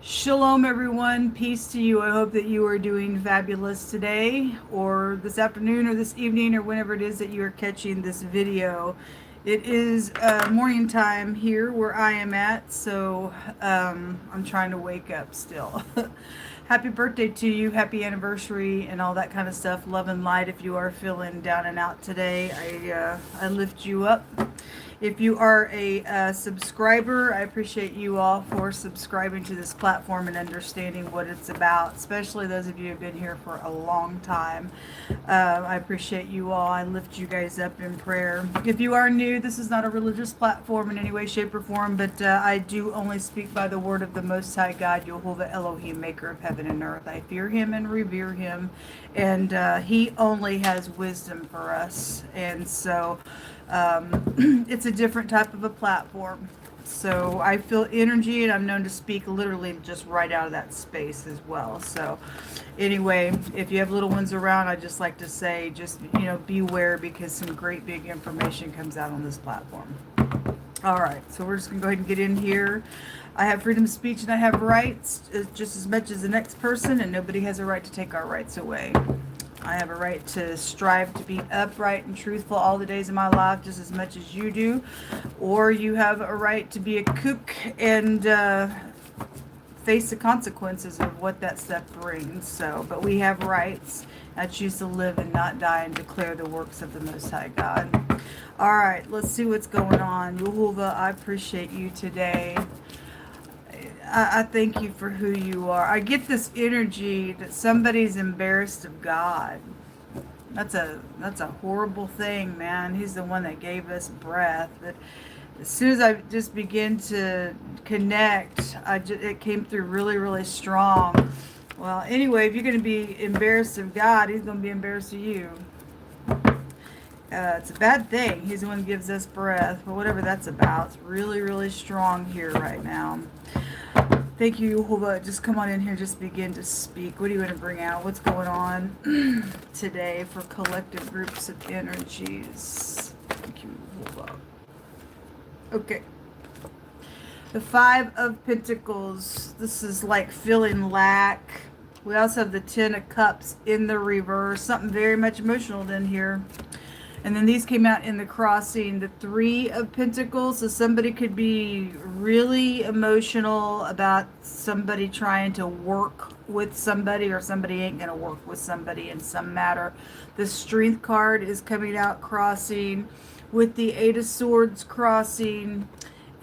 Shalom, everyone. Peace to you. I hope that you are doing fabulous today, or this afternoon, or this evening, or whenever it is that you are catching this video. It is morning time here where I am at, so I'm trying to wake up still. Happy birthday to you, happy anniversary, and all that kind of stuff. Love and light. If you are feeling down and out today, I lift you up. If you are a subscriber, I appreciate you all for subscribing to this platform and understanding what it's about, especially those of you who have been here for a long time. I appreciate you all. I lift you guys up in prayer. If you are new, this is not a religious platform in any way, shape, or form, but I do only speak by the word of the Most High God, Jehovah Elohim, maker of heaven and earth. I fear him and revere him, and he only has wisdom for us. And so it's a different type of a platform. So I feel energy, and I'm known to speak literally just right out of that space as well. So anyway, if you have little ones around, I just like to say, just, beware, because some great big information comes out on this platform. All right, so we're just gonna go ahead and get in here. I have freedom of speech and I have rights just as much as the next person, and nobody has a right to take our rights away. I have a right to strive to be upright and truthful all the days of my life just as much as you do. Or you have a right to be a kook and face the consequences of what that stuff brings. So, but we have rights. I choose to live and not die and declare the works of the Most High God. All right, let's see what's going on. Yehovah, I appreciate you today. I thank you for who you are. I get this energy that somebody's embarrassed of God. That's a horrible thing, man. He's the one that gave us breath. But as soon as I just begin to connect, it came through really, really strong. Well, anyway, if you're going to be embarrassed of God, he's going to be embarrassed of you. It's a bad thing. He's the one who gives us breath. But whatever that's about, it's really, really strong here right now. Thank you, Yehovah. Just come on in here. Just begin to speak. What do you want to bring out? What's going on today for collective groups of energies? Thank you, Yehovah. Okay. The Five of Pentacles. This is like feeling lack. We also have the Ten of Cups in the reverse. Something very much emotional in here. And then these came out in the crossing, the Three of Pentacles. So somebody could be really emotional about somebody trying to work with somebody, or somebody ain't going to work with somebody in some matter. The Strength card is coming out crossing with the Eight of Swords crossing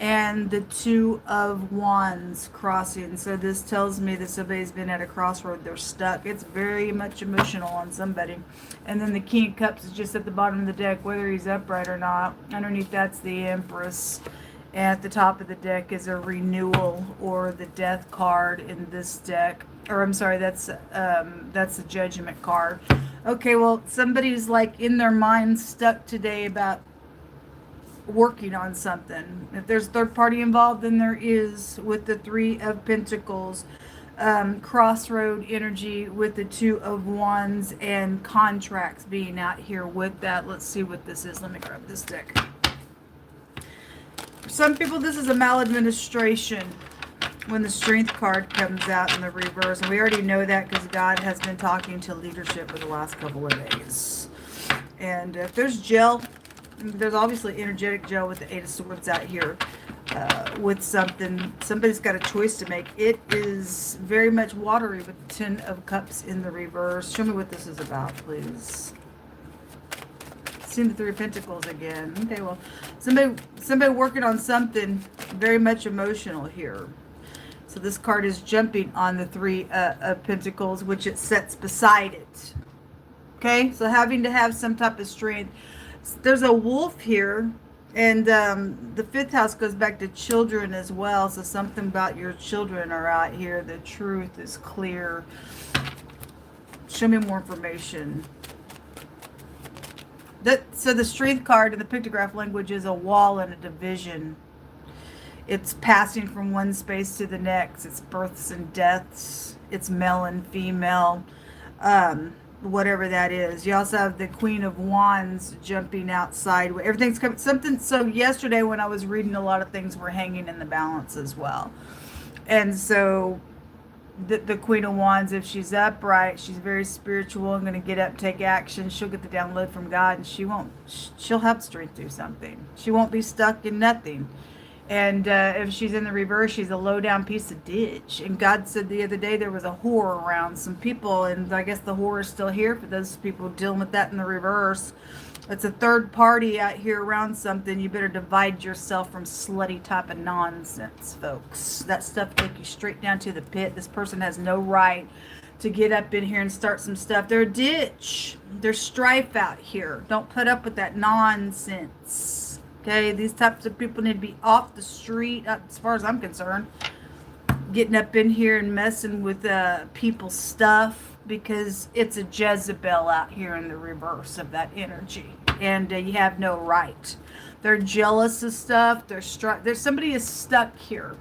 and the Two of Wands crossing. So this tells me that somebody's been at a crossroad. They're stuck. It's very much emotional on somebody. And then the King of Cups is just at the bottom of the deck, whether he's upright or not. Underneath that's the Empress. And at the top of the deck is a renewal, or the Death card in this deck. Or I'm sorry, that's the Judgment card. Okay, well, somebody's like in their mind stuck today about working on something. If there's third party involved, then there is with the Three of Pentacles. Crossroad energy with the Two of Wands, and contracts being out here with that. Let's see what this is. Let me grab this deck. For some people, this is a maladministration when the Strength card comes out in the reverse. And we already know that because God has been talking to leadership for the last couple of days. And if there's gel, there's obviously energetic gel with the Eight of Swords out here with something. Somebody's got a choice to make. It is very much watery with the Ten of Cups in the reverse. Show me what this is about, please. Seeing the Three of Pentacles again. Okay, well, somebody working on something very much emotional here. So this card is jumping on the Three of Pentacles, which it sets beside it. Okay, so having to have some type of strength. There's a wolf here, and the fifth house goes back to children as well. So something about your children are out here. The truth is clear. Show me more information. So the Strength card in the pictograph language is a wall and a division. It's passing from one space to the next. It's births and deaths. It's male and female. Whatever that is. You also have the Queen of Wands jumping outside. Everything's coming. So yesterday when I was reading, a lot of things were hanging in the balance as well. And so the Queen of Wands, if she's upright, she's very spiritual and going to get up, take action. She'll get the download from God, and she'll have strength to do something. She won't be stuck in nothing. And if she's in the reverse, she's a low down piece of ditch. And God said the other day there was a whore around some people, and I guess the whore is still here for those people dealing with that in the reverse. It's a third party out here around something. You better divide yourself from slutty type of nonsense, folks. That stuff take you straight down to the pit. This person has no right to get up in here and start some stuff. They're a ditch. There's strife out here. Don't put up with that nonsense. Okay, these types of people need to be off the street, as far as I'm concerned. Getting up in here and messing with people's stuff, because it's a Jezebel out here in the reverse of that energy, and you have no right. They're jealous of stuff. There's somebody is stuck here.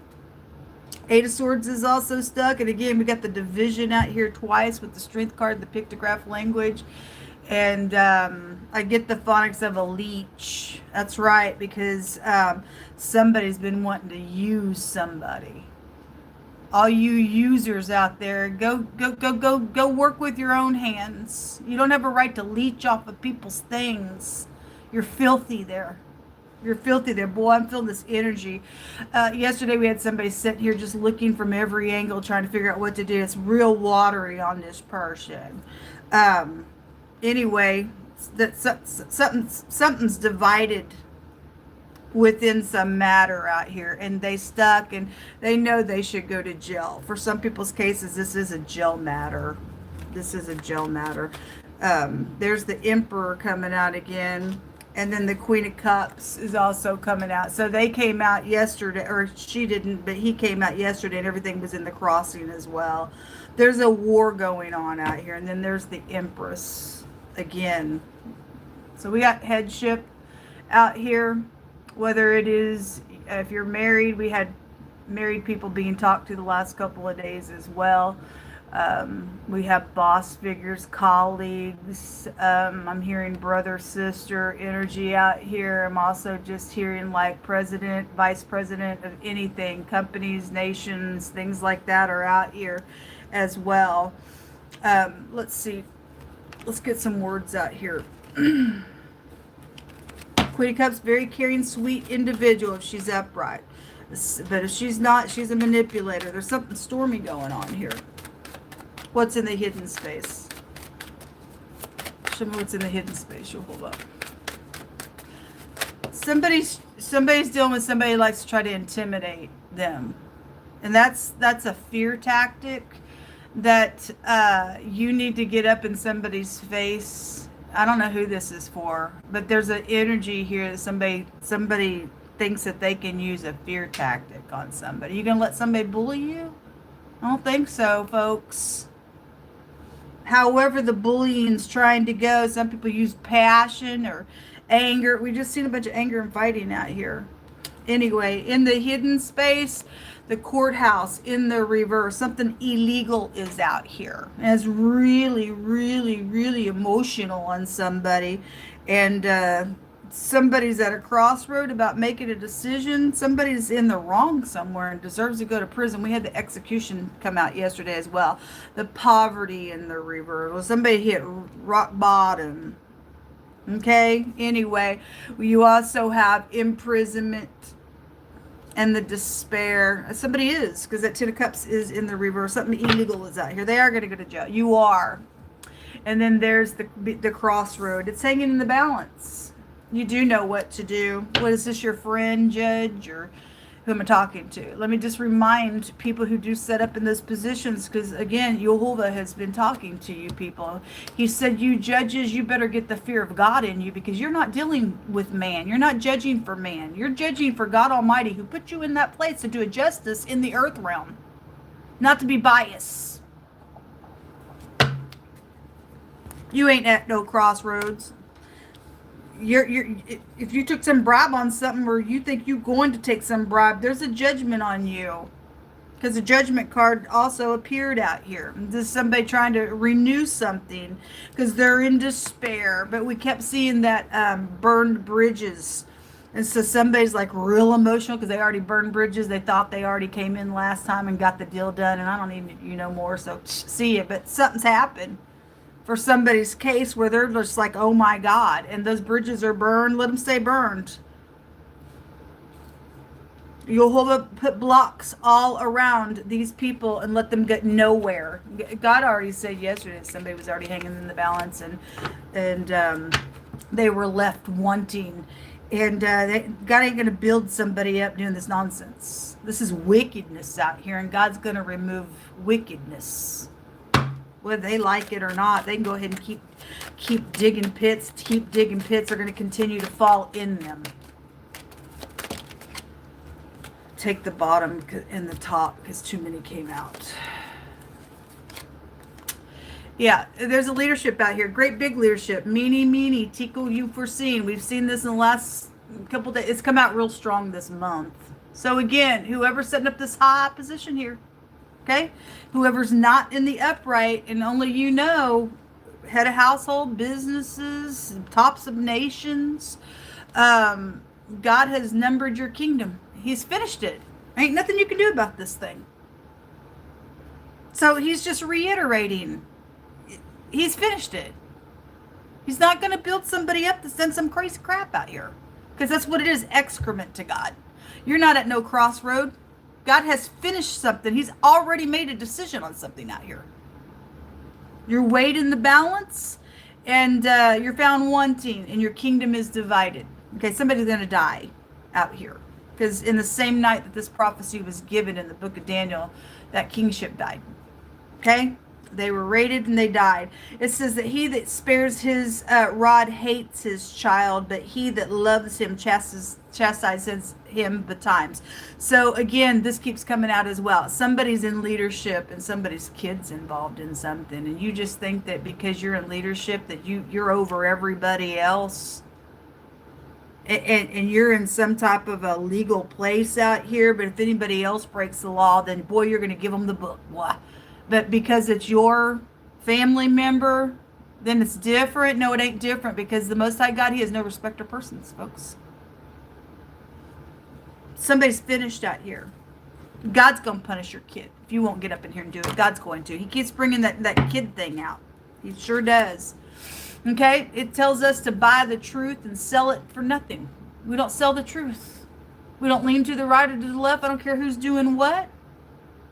Eight of Swords is also stuck, and again we got the division out here twice with the Strength card, the pictograph language, and I get the phonics of a leech. That's right, because somebody's been wanting to use somebody. All you users out there, go work with your own hands. You don't have a right to leech off of people's things. You're filthy there. You're filthy there. Boy, I'm feeling this energy. Yesterday we had somebody sitting here just looking from every angle, trying to figure out what to do. It's real watery on this person. Anyway, something's divided within some matter out here, and they stuck, and they know they should go to jail. For some people's cases, this is a jail matter. This is a jail matter. There's the Emperor coming out again, and then the Queen of Cups is also coming out. So they came out yesterday, or she didn't, but he came out yesterday, and everything was in the crossing as well. There's a war going on out here, and then there's the Empress again. So we got headship out here. Whether it is, if you're married, we had married people being talked to the last couple of days as well. We have boss figures, colleagues. I'm hearing brother, sister energy out here. I'm also just hearing like president, vice president of anything, companies, nations, things like that are out here as well. Let's see. Let's get some words out here. Queen of Cups, very caring, sweet individual if she's upright. But if she's not, she's a manipulator. There's something stormy going on here. What's in the hidden space? Show me what's in the hidden space. You'll hold up. Somebody's dealing with somebody who likes to try to intimidate them. And that's a fear tactic that you need to get up in somebody's face. I don't know who this is for, but there's an energy here that somebody thinks that they can use a fear tactic on somebody. You gonna let somebody bully you? I don't think so, folks. However the bullying's trying to go, some people use passion or anger. We just seen a bunch of anger and fighting out here. Anyway, in the hidden space, the courthouse in the reverse, something illegal is out here. And it's really, really, really emotional on somebody. And somebody's at a crossroad about making a decision. Somebody's in the wrong somewhere and deserves to go to prison. We had the execution come out yesterday as well. The poverty in the reverse. Well, somebody hit rock bottom. Okay, anyway, you also have imprisonment and the despair. Somebody is, because that Ten of Cups is in the reverse. Something illegal is out here. They are going to go to jail. You are. And then there's the crossroad. It's hanging in the balance. You do know what to do. What is this, your friend, judge, or who am I talking to? Let me just remind people who do set up in those positions, because again, Jehovah has been talking to you people. He said, you judges, you better get the fear of God in you, because you're not dealing with man. You're not judging for man. You're judging for God Almighty, who put you in that place to do a justice in the earth realm, not to be biased. You ain't at no crossroads. If you took some bribe on something, or you think you're going to take some bribe, there's a judgment on you, because the judgment card also appeared out here. This is somebody trying to renew something because they're in despair. But we kept seeing that burned bridges And so somebody's like real emotional because they already burned bridges. They thought they already came in last time and got the deal done. And I don't need you no more. So see it. But something's happened for somebody's case where they're just like, oh my God. And those bridges are burned. Let them stay burned. You'll put blocks all around these people and let them get nowhere. God already said yesterday somebody was already hanging in the balance and they were left wanting. And God ain't going to build somebody up doing this nonsense. This is wickedness out here, and God's going to remove wickedness. Whether they like it or not, they can go ahead and keep digging pits. Keep digging pits. They're going to continue to fall in them. Take the bottom and the top because too many came out. Yeah, there's a leadership out here. Great big leadership. Meanie, tickle you foreseen. We've seen this in the last couple days. It's come out real strong this month. So again, whoever's setting up this high position here, okay? Whoever's not in the upright, and only you know, head of household, businesses, tops of nations, God has numbered your kingdom. He's finished it. Ain't nothing you can do about this thing. So he's just reiterating. He's finished it. He's not going to build somebody up to send some crazy crap out here. Because that's what it is, excrement to God. You're not at no crossroad. God has finished something. He's already made a decision on something out here. You're weighed in the balance, and you're found wanting, and your kingdom is divided. Okay, somebody's going to die out here. Because in the same night that this prophecy was given in the book of Daniel, that kingship died. Okay? They were raided and they died. It says that he that spares his rod hates his child, but he that loves him chastises him betimes. So again, this keeps coming out as well. Somebody's in leadership and somebody's kid's involved in something. And you just think that because you're in leadership that you're over everybody else. And you're in some type of a legal place out here, but if anybody else breaks the law, then boy, you're going to give them the book. What? But because it's your family member, then it's different. No, it ain't different, because the Most High God, He has no respect of persons, folks. Somebody's finished out here. God's going to punish your kid if you won't get up in here and do it. God's going to. He keeps bringing that kid thing out. He sure does. Okay, it tells us to buy the truth and sell it for nothing. We don't sell the truth. We don't lean to the right or to the left. I don't care who's doing what.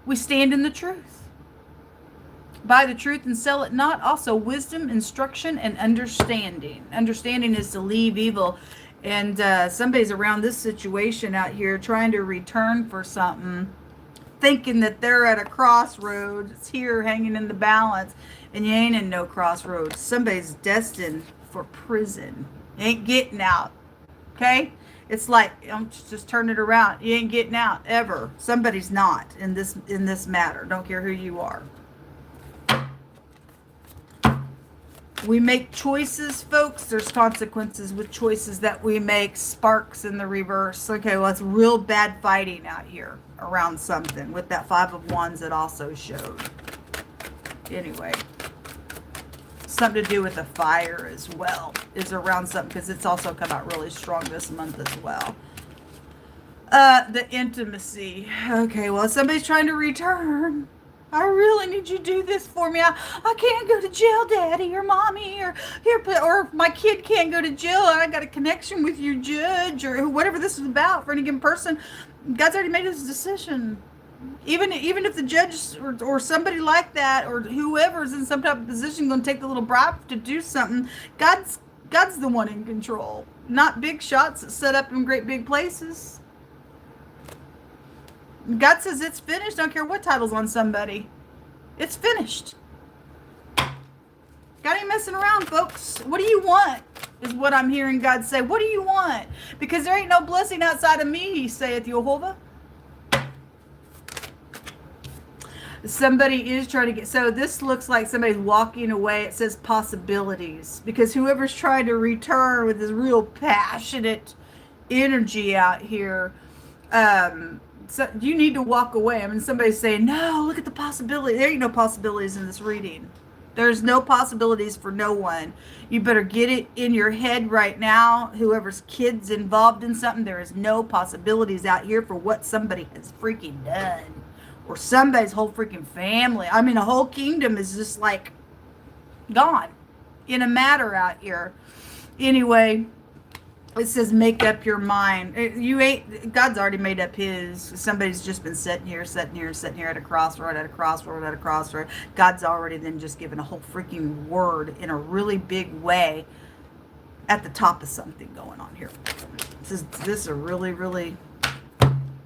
We stand in the truth. Buy the truth and sell it not. Also, wisdom, instruction, and understanding. Understanding is to leave evil. And somebody's around this situation out here trying to return for something, thinking that they're at a crossroads. It's here hanging in the balance. And you ain't in no crossroads. Somebody's destined for prison. You ain't getting out. Okay? It's like, just turn it around. You ain't getting out ever. Somebody's not in this matter. Don't care who you are. We make choices, folks. There's consequences with choices that we make. Sparks in the reverse. Okay, well, it's real bad fighting out here around something with that 5 of Wands that also showed. Anyway, something to do with the fire as well is around something, because it's also come out really strong this month as well. The intimacy. Okay, well, somebody's trying to return. I really need you to do this for me. I can't go to jail, Daddy or Mommy, or my kid can't go to jail. I got a connection with your judge or whatever this is about for any given person. God's already made his decision. Even if the judge or somebody like that or whoever's in some type of position going to take the little bribe to do something, God's the one in control, not big shots that set up in great big places. God says it's finished. I don't care what title's on somebody. It's finished. God ain't messing around, folks. What do you want? Is what I'm hearing God say. What do you want? Because there ain't no blessing outside of me, saith Jehovah. Somebody is trying to get, so this looks like somebody's walking away. It says possibilities, because whoever's trying to return with this real passionate energy out here, so you need to walk away. I mean, somebody's saying, no, look at the possibility. There ain't no possibilities in this reading. There's no possibilities for no one. You better get it in your head right now. Whoever's kid's involved in something, there is no possibilities out here for what somebody has freaking done. Or somebody's whole freaking family. I mean, a whole kingdom is just like gone in a matter out here. Anyway, it says make up your mind. You ain't, God's already made up his. Somebody's just been sitting here at a crossroad. God's already then just given a whole freaking word in a really big way at the top of something going on here. This is a really, really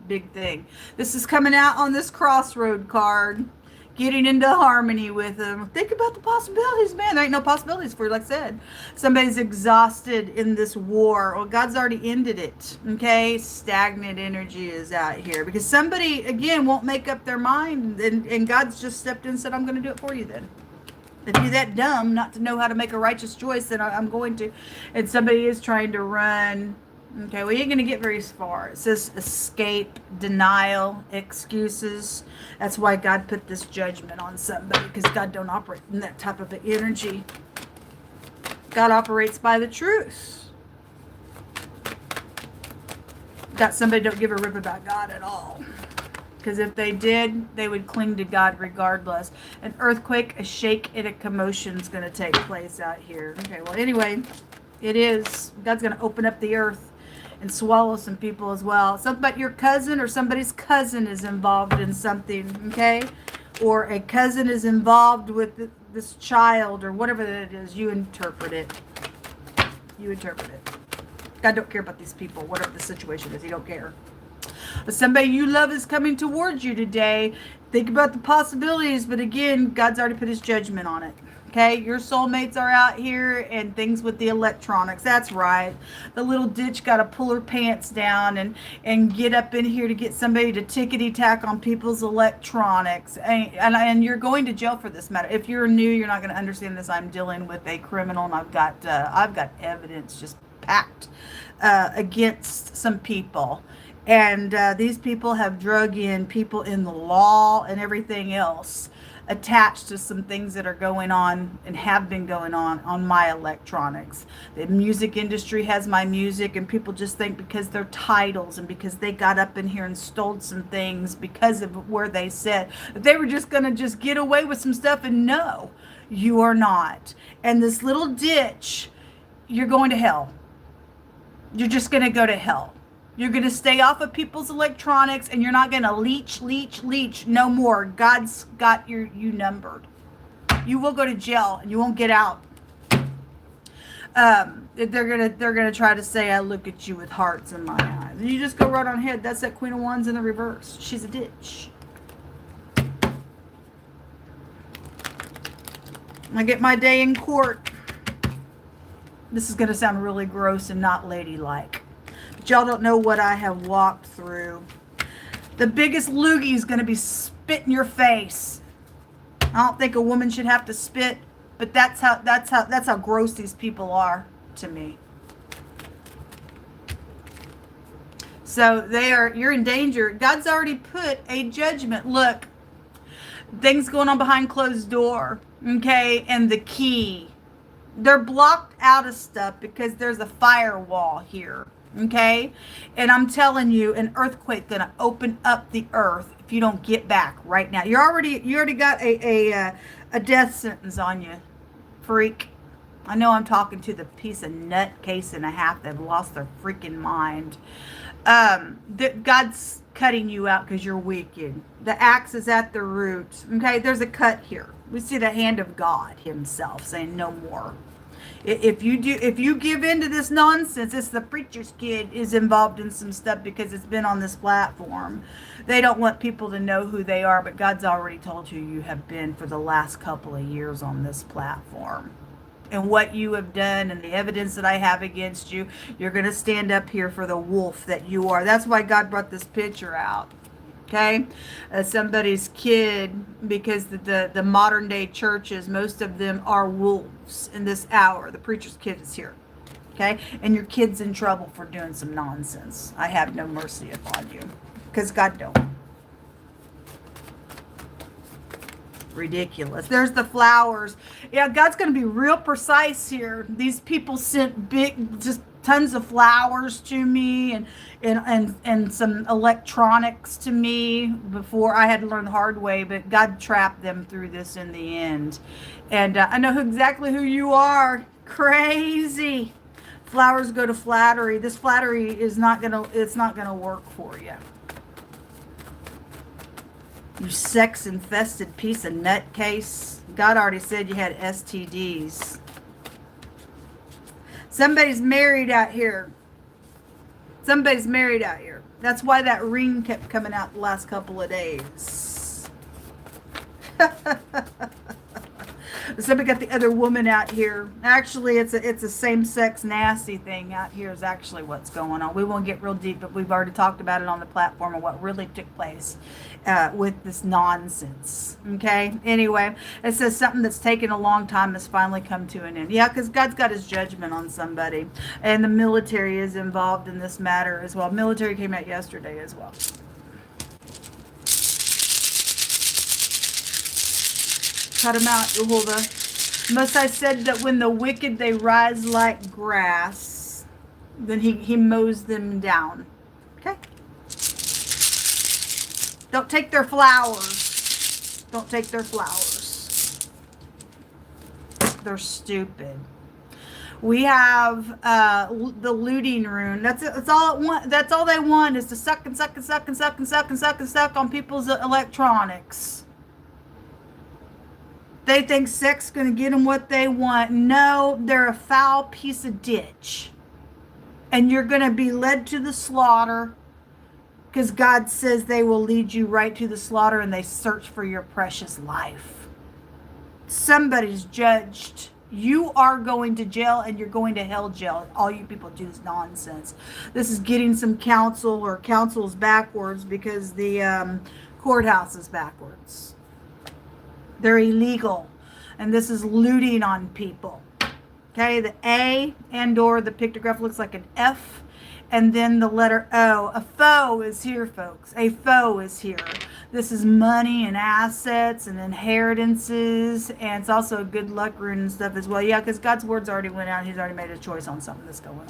big thing. This is coming out on this crossroad card. Getting into harmony with them. Think about the possibilities, man. There ain't no possibilities for you, like I said. Somebody's exhausted in this war. Well, God's already ended it. Okay? Stagnant energy is out here. Because somebody, again, won't make up their mind. And God's just stepped in and said, I'm going to do it for you then. If you're that dumb not to know how to make a righteous choice, then I'm going to. And somebody is trying to run. Okay, well, you ain't going to get very far. It says escape, denial, excuses. That's why God put this judgment on somebody, because God don't operate in that type of energy. God operates by the truth. Got somebody don't give a rip about God at all. Because if they did, they would cling to God regardless. An earthquake, a shake, and a commotion is going to take place out here. Okay, well, anyway, it is. God's going to open up the earth and swallow some people as well. Something about your cousin or somebody's cousin is involved in something, okay? Or a cousin is involved with this child or whatever that is. You interpret it. You interpret it. God don't care about these people, whatever the situation is. He don't care. But somebody you love is coming towards you today. Think about the possibilities, but again, God's already put his judgment on it. Okay, your soulmates are out here and things with the electronics. That's right. The little ditch got to pull her pants down and get up in here to get somebody to tickety-tack on people's electronics. And you're going to jail for this matter. If you're new, you're not going to understand this. I'm dealing with a criminal, and I've got evidence just packed against some people. And these people have drug in people in the law and everything else attached to some things that are going on and have been going on my electronics. The music industry has my music, and people just think because they're titles and because they got up in here and stole some things because of where they sit, that they were just going to just get away with some stuff. And no, you are not. And this little ditch, you're going to hell. You're just going to go to hell. You're going to stay off of people's electronics, and you're not going to leech no more. God's got you numbered. You will go to jail, and you won't get out. They're gonna try to say, I look at you with hearts in my eyes. And you just go right on ahead. That's that Queen of Wands in the reverse. She's a ditch. I get my day in court. This is going to sound really gross and not ladylike. But y'all don't know what I have walked through. The biggest loogie is going to be spit in your face. I don't think a woman should have to spit, but that's how gross these people are to me. So you're in danger. God's already put a judgment. Look, things going on behind closed door, okay, and the key. They're blocked out of stuff because there's a firewall here, okay? And I'm telling you, an earthquake gonna open up the earth if you don't get back right now. You already got a death sentence on you, freak. I know I'm talking to the piece of nutcase and a half that lost their freaking mind. God's cutting you out because you're weakened. The axe is at the root. Okay, there's a cut here. We see the hand of God himself saying no more. If you give in to this nonsense, it's the preacher's kid is involved in some stuff because it's been on this platform. They don't want people to know who they are, but God's already told you have been for the last couple of years on this platform. And what you have done and the evidence that I have against you, you're going to stand up here for the wolf that you are. That's why God brought this picture out. Okay? Somebody's kid, because the modern day churches, most of them are wolves in this hour. The preacher's kid is here. Okay? And your kid's in trouble for doing some nonsense. I have no mercy upon you. Because God don't. Ridiculous. There's the flowers. Yeah, God's going to be real precise here. These people sent just tons of flowers to me and some electronics to me before. I had to learn the hard way, but God trapped them through this in the end. And I know exactly who you are. Crazy. Flowers go to flattery. This flattery is not gonna work for you. You sex-infested piece of nutcase. God already said you had STDs. Somebody's married out here. Somebody's married out here. That's why that ring kept coming out the last couple of days. Somebody got the other woman out here. Actually, it's a same-sex nasty thing out here is actually what's going on. We won't get real deep, but we've already talked about it on the platform and what really took place with this nonsense. Okay? Anyway, it says something that's taken a long time has finally come to an end. Yeah, because God's got his judgment on somebody. And the military is involved in this matter as well. Military came out yesterday as well. Cut him out, Jehovah. Most I said that when the wicked they rise like grass, then he mows them down. Okay? Don't take their flowers. Don't take their flowers. They're stupid. We have the looting rune. That's all it want. That's all they want is to suck and suck and suck and suck and suck and suck and suck on people's electronics. They think sex is going to get them what they want. No, they're a foul piece of ditch. And you're going to be led to the slaughter because God says they will lead you right to the slaughter and they search for your precious life. Somebody's judged. You are going to jail and you're going to hell jail. All you people do is nonsense. This is getting some counsel or counsels backwards because the courthouse is backwards. They're illegal. And this is looting on people. Okay, the A and or the pictograph looks like an F. And then the letter O. A foe is here, folks. A foe is here. This is money and assets and inheritances. And it's also a good luck rune and stuff as well. Yeah, because God's words already went out. He's already made a choice on something that's going on.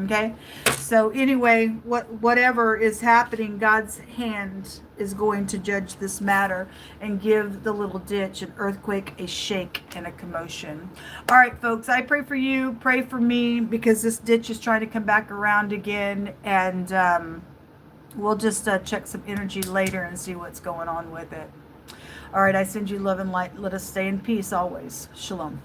Okay, so anyway, whatever is happening, God's hand is going to judge this matter and give the little ditch an earthquake, a shake, and a commotion. All right, folks, I pray for you, pray for me, because this ditch is trying to come back around again, and we'll just check some energy later and see what's going on with it. All right, I send you love and light. Let us stay in peace always. Shalom.